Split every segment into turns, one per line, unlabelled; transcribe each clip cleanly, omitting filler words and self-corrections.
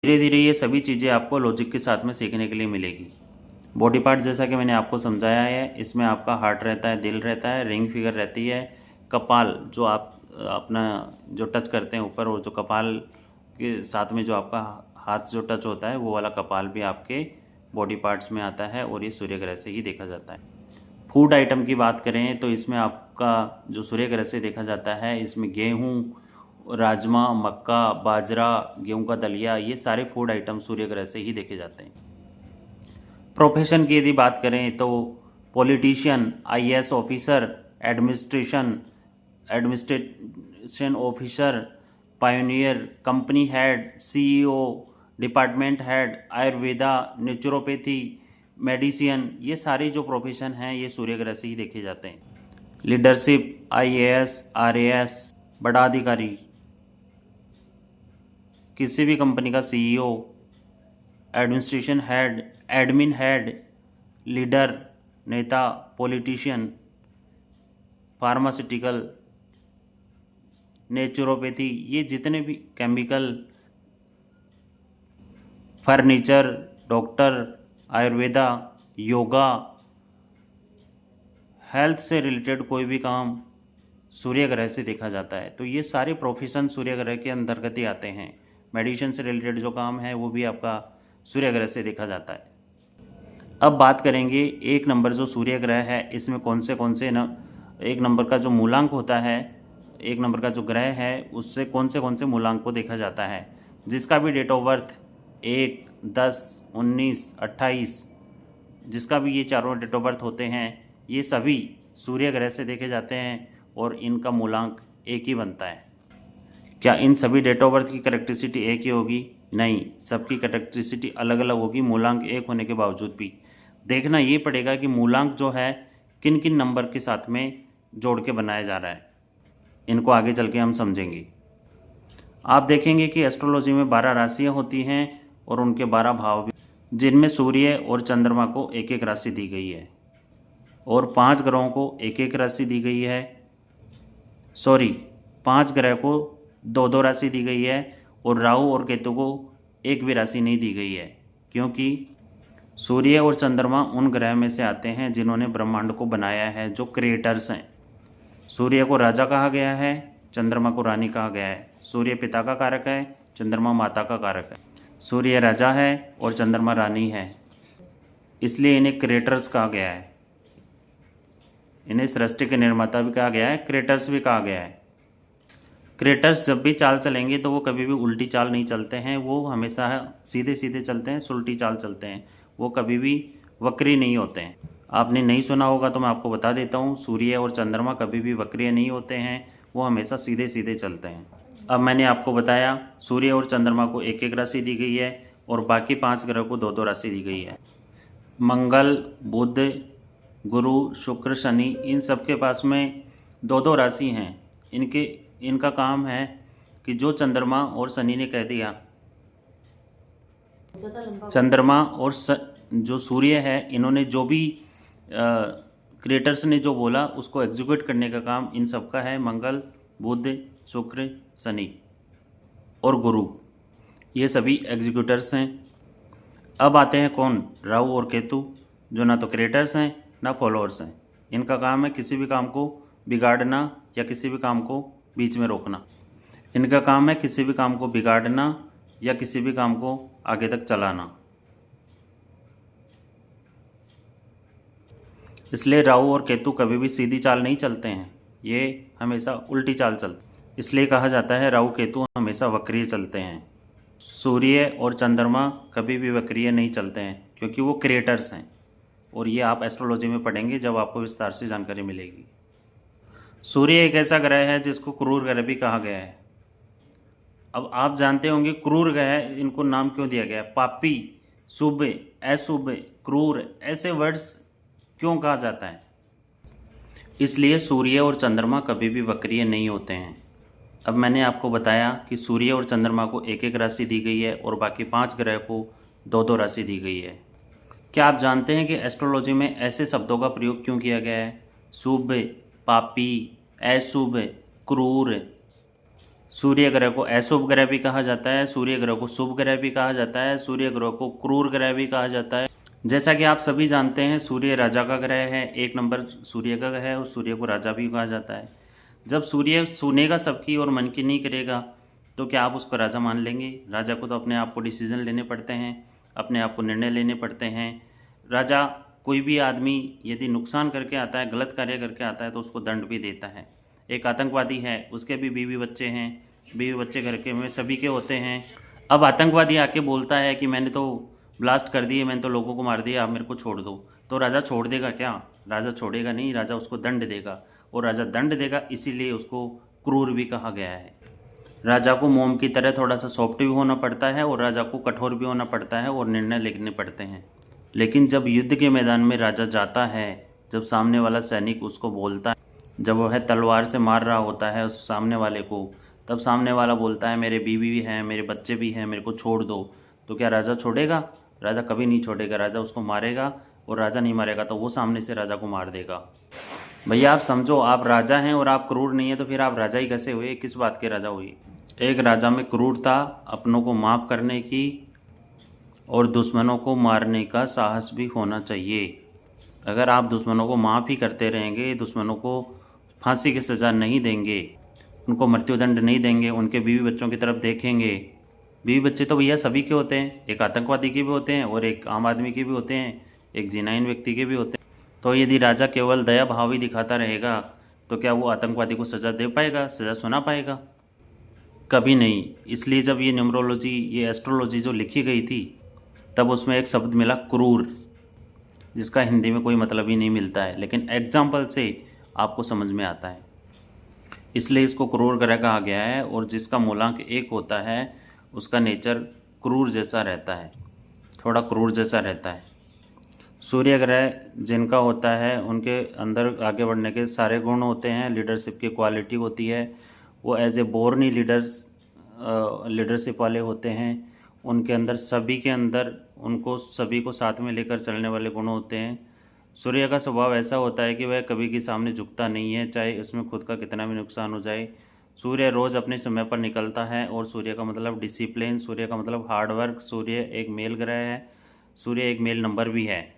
धीरे धीरे ये सभी चीज़ें आपको लॉजिक के साथ में सीखने के लिए मिलेगी। बॉडी पार्ट जैसा कि मैंने आपको समझाया है, इसमें आपका हार्ट रहता है, दिल रहता है, रिंग फिगर रहती है, कपाल जो आप अपना जो टच करते हैं ऊपर, और जो कपाल के साथ में जो आपका हाथ जो टच होता है वो वाला कपाल भी आपके बॉडी पार्ट्स में आता है, और ये सूर्य ग्रह से ही देखा जाता है। फूड आइटम की बात करें तो इसमें आपका जो सूर्य ग्रह से देखा जाता है, इसमें गेहूँ, राजमा, मक्का, बाजरा, गेहूं का दलिया, ये सारे फूड आइटम सूर्य ग्रह से ही देखे जाते हैं। प्रोफेशन की यदि बात करें तो politician, IAS officer, administration officer, pioneer, company head, CEO, department head, Ayurveda, naturopathy, medicine, ये सारे जो प्रोफेशन हैं ये सूर्य ग्रह से ही देखे जाते हैं। लीडरशिप, आईएएस, आरएएस, बड़ा अधिकारी, किसी भी कंपनी का CEO, administration head, admin head, leader, नेता, पॉलिटिशियन, फार्मास्यूटिकल, नेचुरोपैथी, ये जितने भी chemical, furniture, doctor, Ayurveda, yoga, health से रिलेटेड कोई भी काम सूर्य ग्रह से देखा जाता है। तो ये सारे प्रोफेशन सूर्य ग्रह के अंतर्गत ही आते हैं। मेडिसिन से रिलेटेड जो काम है वो भी आपका सूर्य ग्रह से देखा जाता है। अब बात करेंगे एक नंबर जो सूर्य ग्रह है, इसमें कौन से एक नंबर का जो मूलांक होता है, एक नंबर का जो ग्रह है उससे कौन से मूलांक को देखा जाता है। जिसका भी डेट ऑफ बर्थ 1, 10, 19, 28, जिसका भी ये चारों डेट ऑफ बर्थ होते हैं, ये सभी सूर्य ग्रह से देखे जाते हैं और इनका मूलांक एक ही बनता है। क्या इन सभी डेट ऑफ बर्थ की करेक्टरिसिटी एक ही होगी? नहीं, सबकी करेक्टरिसिटी अलग अलग होगी, मूलांक एक होने के बावजूद भी। देखना ये पड़ेगा कि मूलांक जो है किन किन नंबर के साथ में जोड़ के बनाया जा रहा है, इनको आगे चल के हम समझेंगे। आप देखेंगे कि एस्ट्रोलॉजी में 12 राशियाँ होती हैं और उनके 12 भाव भी, जिनमें सूर्य और चंद्रमा को एक एक राशि दी गई है और 5 ग्रहों को एक एक राशि दी गई है। 5 ग्रह को 2-2 राशि दी गई है और राहु और केतु को एक भी राशि नहीं दी गई है, क्योंकि सूर्य और चंद्रमा उन ग्रह में से आते हैं जिन्होंने ब्रह्मांड को बनाया है, जो क्रिएटर्स हैं। सूर्य को राजा कहा गया है, चंद्रमा को रानी कहा गया है। सूर्य पिता का कारक है, चंद्रमा माता का कारक है। सूर्य राजा है और चंद्रमा रानी है, इसलिए इन्हें क्रिएटर्स कहा गया है। इन्हें सृष्टि के निर्माता भी कहा गया है, क्रिएटर्स भी कहा गया है। क्रिएटर्स जब भी चाल चलेंगे तो वो कभी भी उल्टी चाल नहीं चलते हैं, वो हमेशा सीधे सीधे चलते हैं, सुलटी चाल चलते हैं, वो कभी भी वक्री नहीं होते हैं। आपने नहीं सुना होगा तो मैं आपको बता देता हूँ, सूर्य और चंद्रमा कभी भी वक्रीय नहीं होते हैं, वो हमेशा सीधे सीधे चलते हैं। अब मैंने आपको बताया सूर्य और चंद्रमा को एक एक राशि दी गई है और बाकी 5 ग्रह को 2-2 राशि दी गई है। मंगल, बुध, गुरु, शुक्र, शनि, इन सब के पास में 2-2 राशि हैं। इनका काम है कि जो चंद्रमा और शनि ने कह दिया, चंद्रमा और जो सूर्य है, इन्होंने जो भी क्रिएटर्स ने जो बोला उसको एग्जीक्यूट करने का काम इन सब का है। मंगल, बुध, शुक्र, शनि और गुरु, ये सभी एग्जीक्यूटर्स हैं। अब आते हैं कौन? राहु और केतु, जो ना तो क्रिएटर्स हैं ना फॉलोअर्स हैं। इनका काम है किसी भी काम को बिगाड़ना या किसी भी काम को बीच में रोकना। इनका काम है किसी भी काम को बिगाड़ना या किसी भी काम को आगे तक चलाना। इसलिए राहु और केतु कभी भी सीधी चाल नहीं चलते हैं, ये हमेशा उल्टी चाल चलते हैं। इसलिए कहा जाता है राहु केतु हमेशा वक्रीय चलते हैं। सूर्य और चंद्रमा कभी भी वक्रीय नहीं चलते हैं, क्योंकि वो क्रिएटर्स हैं, और ये आप एस्ट्रोलॉजी में पढ़ेंगे जब आपको विस्तार से जानकारी मिलेगी। सूर्य एक ऐसा ग्रह है जिसको क्रूर ग्रह भी कहा गया है। अब आप जानते होंगे क्रूर ग्रह इनको नाम क्यों दिया गया है? पापी, शुभ, अशुभ, क्रूर, ऐसे वर्ड्स क्यों कहा जाता है? इसलिए सूर्य और चंद्रमा कभी भी वक्रीय नहीं होते हैं। अब मैंने आपको बताया कि सूर्य और चंद्रमा को एक एक राशि दी गई है और बाकी 5 ग्रह को 2-2 राशि दी गई है। क्या आप जानते हैं कि एस्ट्रोलॉजी में ऐसे शब्दों का प्रयोग क्यों किया गया है? शुभ, पापी, अशुभ, क्रूर, सूर्य ग्रह को अशुभ ग्रह भी कहा जाता है, सूर्य ग्रह को शुभ ग्रह भी कहा जाता है, सूर्य ग्रह को क्रूर ग्रह भी कहा जाता है। जैसा कि आप सभी जानते हैं, सूर्य राजा का ग्रह है, 1 नंबर सूर्य का ग्रह है और सूर्य को राजा भी कहा जाता है। जब सूर्य सुनेगा सबकी और मन की नहीं करेगा तो क्या आप उसको राजा मान लेंगे? राजा को तो अपने आप को डिसीजन लेने पड़ते हैं, अपने आप को निर्णय लेने पड़ते हैं। राजा कोई भी आदमी यदि नुकसान करके आता है, गलत कार्य करके आता है तो उसको दंड भी देता है। एक आतंकवादी है, उसके भी बीवी बच्चे हैं, बीवी बच्चे घर के में सभी के होते हैं। अब आतंकवादी आके बोलता है कि मैंने तो ब्लास्ट कर दिए, मैंने तो लोगों को मार दिया, आप मेरे को छोड़ दो, तो राजा छोड़ देगा क्या? राजा छोड़ेगा नहीं, राजा उसको दंड देगा, और राजा दंड देगा, इसीलिए उसको क्रूर भी कहा गया है। राजा को मोम की तरह थोड़ा सा सॉफ्ट भी होना पड़ता है और राजा को कठोर भी होना पड़ता है और निर्णय लेने पड़ते हैं। लेकिन जब युद्ध के मैदान में राजा जाता है, जब सामने वाला सैनिक उसको बोलता है, जब वह तलवार से मार रहा होता है उस सामने वाले को, तब सामने वाला बोलता है मेरे बीवी भी हैं, मेरे बच्चे भी हैं, मेरे को छोड़ दो, तो क्या राजा छोड़ेगा? राजा कभी नहीं छोड़ेगा, राजा उसको मारेगा, और राजा नहीं मारेगा तो वो सामने से राजा को मार देगा। भैया आप समझो, आप राजा हैं और आप क्रूर नहीं है तो फिर आप राजा ही कैसे हुए? किस बात के राजा हुए? एक राजा में क्रूरता, अपनों को माफ़ करने की और दुश्मनों को मारने का साहस भी होना चाहिए। अगर आप दुश्मनों को माफ़ ही करते रहेंगे, दुश्मनों को फांसी की सज़ा नहीं देंगे, उनको मृत्युदंड नहीं देंगे, उनके बीवी बच्चों की तरफ देखेंगे। बीवी बच्चे तो भैया सभी के होते हैं, एक आतंकवादी के भी होते हैं और एक आम आदमी के भी होते हैं, एक जिनाइन व्यक्ति के भी होते हैं। तो यदि राजा केवल दया भाव ही दिखाता रहेगा तो क्या वो आतंकवादी को सज़ा दे पाएगा, सज़ा सुना पाएगा? कभी नहीं। इसलिए जब ये न्यूमरोलॉजी, ये एस्ट्रोलॉजी जो लिखी गई थी, तब उसमें एक शब्द मिला क्रूर, जिसका हिंदी में कोई मतलब ही नहीं मिलता है, लेकिन एग्जाम्पल से आपको समझ में आता है, इसलिए इसको क्रूर ग्रह कहा गया है। और जिसका मूलांक 1 होता है उसका नेचर क्रूर जैसा रहता है, थोड़ा क्रूर जैसा रहता है। सूर्य ग्रह जिनका होता है उनके अंदर आगे बढ़ने के सारे गुण होते हैं, लीडरशिप की क्वालिटी होती है, वो एज ए बोर्न ही लीडरशिप वाले होते हैं। उनके अंदर सभी के अंदर उनको सभी को साथ में लेकर चलने वाले गुण होते हैं। सूर्य का स्वभाव ऐसा होता है कि वह कभी के सामने झुकता नहीं है, चाहे उसमें खुद का कितना भी नुकसान हो जाए। सूर्य रोज़ अपने समय पर निकलता है और सूर्य का मतलब डिसिप्लिन, सूर्य का मतलब हार्डवर्क। सूर्य एक मेल ग्रह है, सूर्य एक मेल नंबर भी है।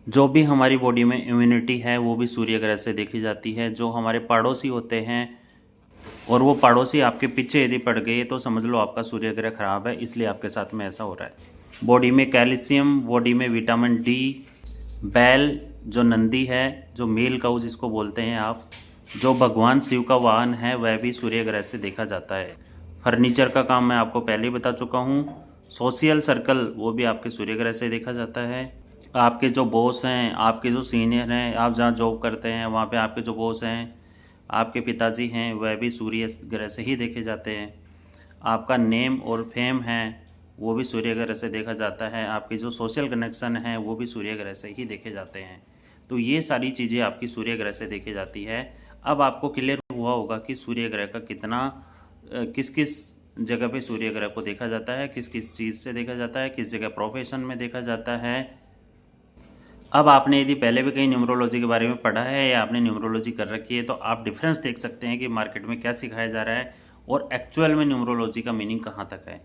जो भी हमारी बॉडी में इम्यूनिटी है वो भी सूर्य ग्रह से देखी जाती है। जो हमारे पड़ोसी होते हैं और वो पड़ोसी आपके पीछे यदि पड़ गए तो समझ लो आपका सूर्य ग्रह खराब है, इसलिए आपके साथ में ऐसा हो रहा है। बॉडी में कैल्शियम, बॉडी में विटामिन डी, बैल जो नंदी है, जो मेल काऊ जिसको बोलते हैं आप, जो भगवान शिव का वाहन है, वह भी सूर्य ग्रह से देखा जाता है। फर्नीचर का काम मैं आपको पहले ही बता चुका हूँ। सोशल सर्कल वो भी आपके सूर्य ग्रह से देखा जाता है। आपके जो बॉस हैं, आपके जो सीनियर हैं, आप जहाँ जॉब करते हैं वहाँ पे आपके जो बॉस हैं, आपके पिताजी हैं, वह भी सूर्य ग्रह से ही देखे जाते हैं। आपका नेम और फेम है वो भी सूर्य ग्रह से देखा जाता है। आपके जो सोशल कनेक्शन हैं वो भी सूर्य ग्रह से ही देखे जाते हैं। तो ये सारी चीज़ें आपकी सूर्य ग्रह से देखी जाती है। अब आपको क्लियर हुआ होगा कि सूर्य ग्रह का कितना किस किस जगह पे सूर्य ग्रह को देखा जाता है, किस किस चीज़ से देखा जाता है, किस जगह प्रोफेशन में देखा जाता है। अब आपने यदि पहले भी कहीं न्यूमरोलॉजी के बारे में पढ़ा है या आपने न्यूमरोलॉजी कर रखी है तो आप डिफरेंस देख सकते हैं कि मार्केट में क्या सिखाया जा रहा है और एक्चुअल में न्यूमरोलॉजी का मीनिंग कहाँ तक है।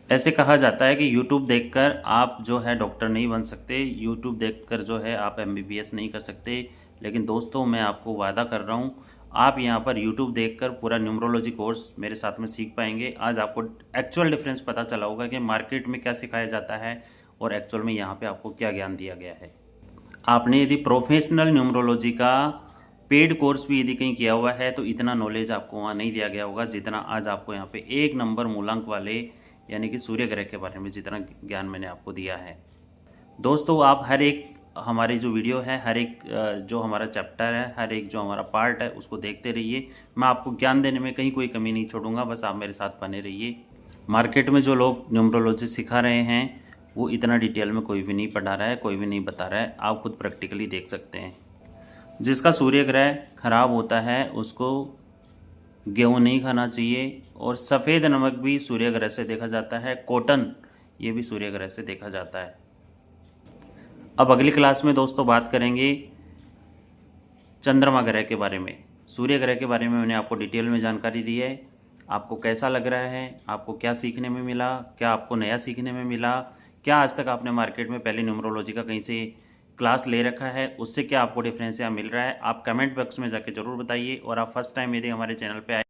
ऐसे कहा जाता है कि यूट्यूब देखकर आप जो है डॉक्टर नहीं बन सकते, यूट्यूब देखकर जो है आप MBBS नहीं कर सकते। लेकिन दोस्तों मैं आपको वादा कर रहा हूँ, आप यहाँ पर यूट्यूब देखकर पूरा न्यूमरोलॉजी कोर्स मेरे साथ में सीख पाएंगे। आज आपको एक्चुअल डिफरेंस पता चला होगा कि मार्केट में क्या सिखाया जाता है और एक्चुअल में यहाँ पे आपको क्या ज्ञान दिया गया है। आपने यदि प्रोफेशनल न्यूमरोलॉजी का पेड कोर्स भी यदि कहीं किया हुआ है तो इतना नॉलेज आपको वहाँ नहीं दिया गया होगा जितना आज आपको यहाँ पे 1 नंबर मूलांक वाले यानी कि सूर्य ग्रह के बारे में जितना ज्ञान मैंने आपको दिया है। दोस्तों आप हर एक हमारी जो वीडियो है, हर एक जो हमारा चैप्टर है, हर एक जो हमारा पार्ट है उसको देखते रहिए। मैं आपको ज्ञान देने में कहीं कोई कमी नहीं छोड़ूंगा, बस आप मेरे साथ बने रहिए। मार्केट में जो लोग न्यूमरोलॉजी सिखा रहे हैं वो इतना डिटेल में कोई भी नहीं पढ़ा रहा है, कोई भी नहीं बता रहा है, आप खुद प्रैक्टिकली देख सकते हैं। जिसका सूर्य ग्रह खराब होता है उसको गेहूँ नहीं खाना चाहिए। और सफ़ेद नमक भी सूर्य ग्रह से देखा जाता है, कॉटन ये भी सूर्य ग्रह से देखा जाता है। अब अगली क्लास में दोस्तों बात करेंगे चंद्रमा ग्रह के बारे में। सूर्य ग्रह के बारे में मैंने आपको डिटेल में जानकारी दी है। आपको कैसा लग रहा है, आपको क्या सीखने में मिला, क्या आपको नया सीखने में मिला, क्या आज तक आपने मार्केट में पहले न्यूमरोलॉजी का कहीं से क्लास ले रखा है, उससे क्या आपको डिफरेंस यहाँ मिल रहा है, आप कमेंट बॉक्स में जाके ज़रूर बताइए। और आप फर्स्ट टाइम यदि हमारे चैनल पे आए